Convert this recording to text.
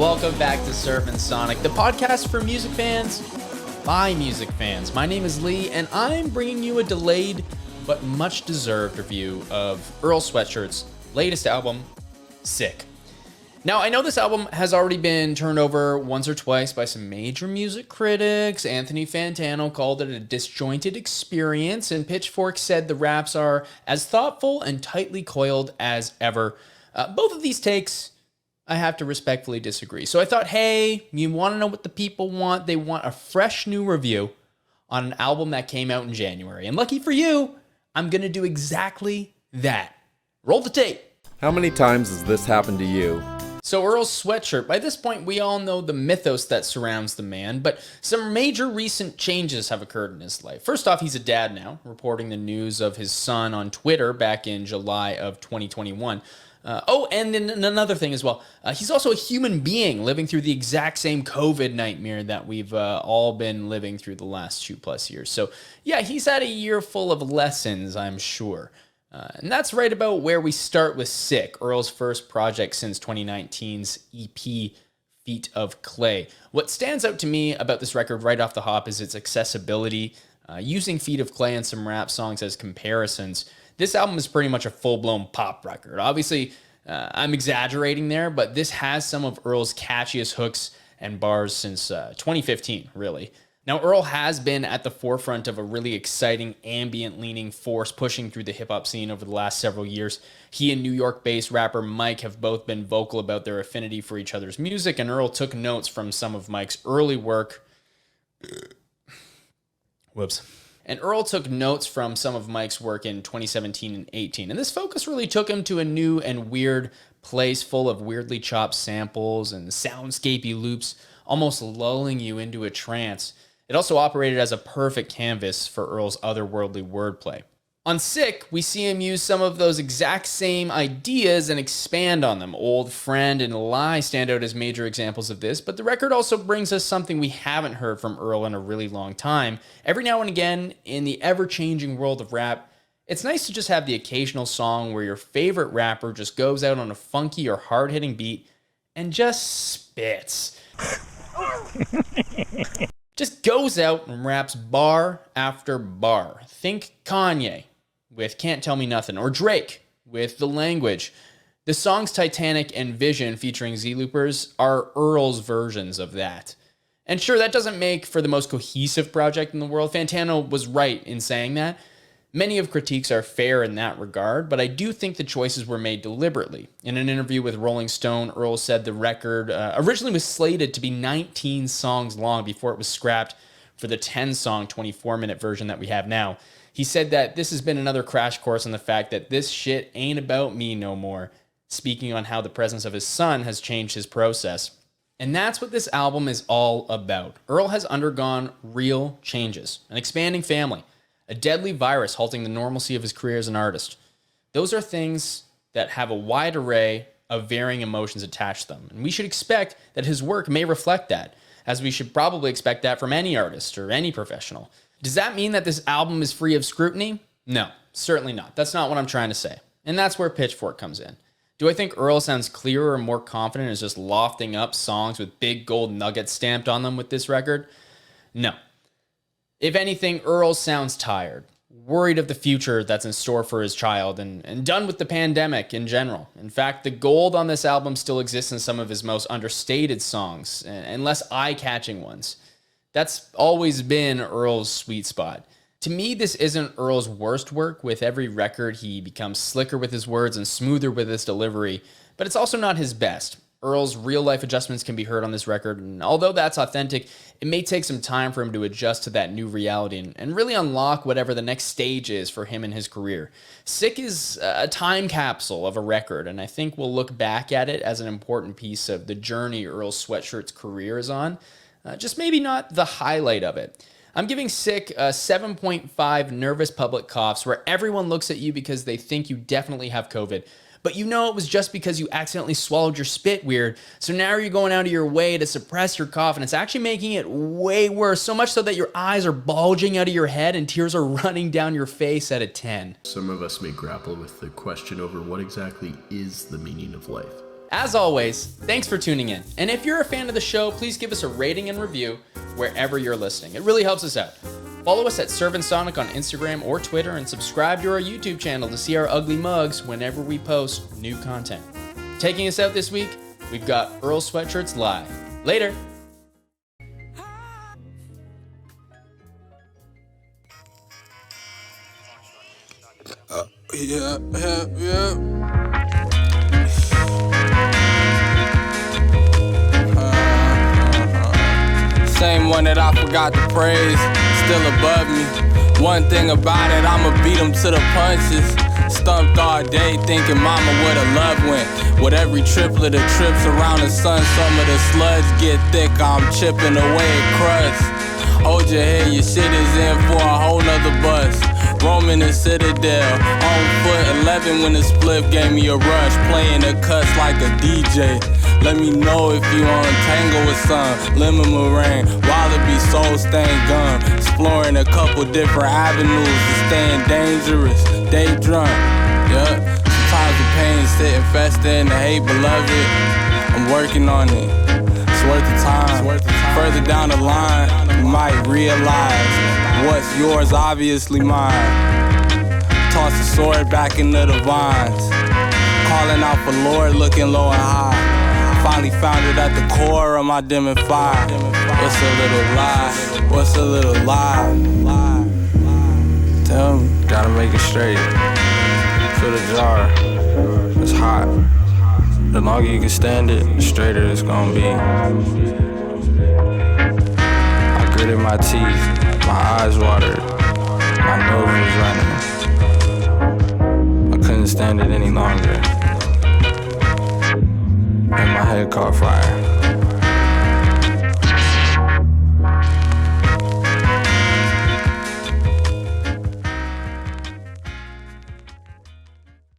welcome back to Surfin' Sonic, the podcast for music fans by music fans. My name is Lee, and I'm bringing you a delayed but much deserved review of Earl Sweatshirt's latest album, Sick. Now, I know this album has already been turned over once or twice by some major music critics. Anthony Fantano called it a disjointed experience, and Pitchfork said the raps are as thoughtful and tightly coiled as ever. Both of these takes, I have to respectfully disagree. So I thought, hey, you want to know what the people want? They want a fresh new review on an album that came out in January. And lucky for you, I'm going to do exactly that. Roll the tape. How many times has this happened to you? So Earl Sweatshirt, by this point, we all know the mythos that surrounds the man, but some major recent changes have occurred in his life. First off, he's a dad now, reporting the news of his son on Twitter back in July of 2021. And then another thing as well, he's also a human being living through the exact same COVID nightmare that we've all been living through the last 2+ years. So yeah, he's had a year full of lessons, I'm sure. And that's right about where we start with Sick, Earl's first project since 2019's EP, Feet of Clay. What stands out to me about this record right off the hop is its accessibility. Using Feet of Clay and some rap songs as comparisons, this album is pretty much a full-blown pop record. Obviously, I'm exaggerating there, but this has some of Earl's catchiest hooks and bars since 2015, really. Now, Earl has been at the forefront of a really exciting ambient-leaning force pushing through the hip-hop scene over the last several years. He and New York-based rapper Mike have both been vocal about their affinity for each other's music, and Earl took notes from some of Mike's early work. And Earl took notes from some of Mike's work in 2017 and 18, and this focus really took him to a new and weird place full of weirdly chopped samples and soundscapey loops, almost lulling you into a trance. It also operated as a perfect canvas for Earl's otherworldly wordplay. On Sick, we see him use some of those exact same ideas and expand on them. Old Friend and Lie stand out as major examples of this, but the record also brings us something we haven't heard from Earl in a really long time. Every now and again, in the ever-changing world of rap, it's nice to just have the occasional song where your favorite rapper just goes out on a funky or hard-hitting beat and just spits. Just goes out and raps bar after bar. Think Kanye with Can't Tell Me Nothing, or Drake with The Language. The songs Titanic and Vision featuring Z-Loopers are Earl's versions of that. And sure, that doesn't make for the most cohesive project in the world. Fantano was right in saying that. Many of critiques are fair in that regard, but I do think the choices were made deliberately. In an interview with Rolling Stone, Earl said the record originally was slated to be 19 songs long before it was scrapped for the 10-song, 24-minute version that we have now. He said that this has been another crash course on the fact that this shit ain't about me no more, speaking on how the presence of his son has changed his process. And that's what this album is all about. Earl has undergone real changes, an expanding family, a deadly virus halting the normalcy of his career as an artist. Those are things that have a wide array of varying emotions attached to them. And we should expect that his work may reflect that, as we should probably expect that from any artist or any professional. Does that mean that this album is free of scrutiny? No, certainly not. That's not what I'm trying to say. And that's where Pitchfork comes in. Do I think Earl sounds clearer or more confident as just lofting up songs with big gold nuggets stamped on them with this record? No. If anything, Earl sounds tired, worried of the future that's in store for his child, and done with the pandemic in general. In fact, the gold on this album still exists in some of his most understated songs, and less eye-catching ones. That's always been Earl's sweet spot. To me, this isn't Earl's worst work. With every record, he becomes slicker with his words and smoother with his delivery, but it's also not his best. Earl's real-life adjustments can be heard on this record, and although that's authentic, it may take some time for him to adjust to that new reality and really unlock whatever the next stage is for him in his career. Sick is a time capsule of a record, and I think we'll look back at it as an important piece of the journey Earl Sweatshirt's career is on, just maybe not the highlight of it. I'm giving Sick a 7.5 nervous public coughs where everyone looks at you because they think you definitely have COVID. But you know it was just because you accidentally swallowed your spit weird, so now you're going out of your way to suppress your cough, and it's actually making it way worse, so much so that your eyes are bulging out of your head and tears are running down your face at a 10. Some of us may grapple with the question over what exactly is the meaning of life. As always, thanks for tuning in. And if you're a fan of the show, please give us a rating and review wherever you're listening. It really helps us out. Follow us at ServantSonic on Instagram or Twitter, and subscribe to our YouTube channel to see our ugly mugs whenever we post new content. Taking us out this week, we've got Earl Sweatshirts Live. Later. Same one that I forgot to praise, still above me. One thing about it, I'ma beat him to the punches. Stumped all day thinking mama where the love went. With every triplet of trips around the sun, some of the sludge get thick, I'm chipping away at crust. Hold your head, your shit is in for a whole nother bus. Roaming the Citadel, on foot 11 when the spliff gave me a rush. Playing the cuts like a DJ. Let me know if you on tango with some lemon meringue, wallaby, soul stained gum. Exploring a couple different avenues to staying dangerous. Day drunk, yeah. Sometimes the pain sitting fester in the hate, beloved. I'm working on it. It's worth the time. Further down the line, you might realize what's yours, obviously mine. Toss the sword back into the vines. Calling out for Lord, looking low and high. Finally found it at the core of my dimming fire. What's a little lie? What's a little lie? Tell me. Gotta make it straight. Fill the jar. It's hot. The longer you can stand it, the straighter it's gonna be. I gritted my teeth, my eyes watered, my nose was running. I couldn't stand it any longer. And my head caught fire.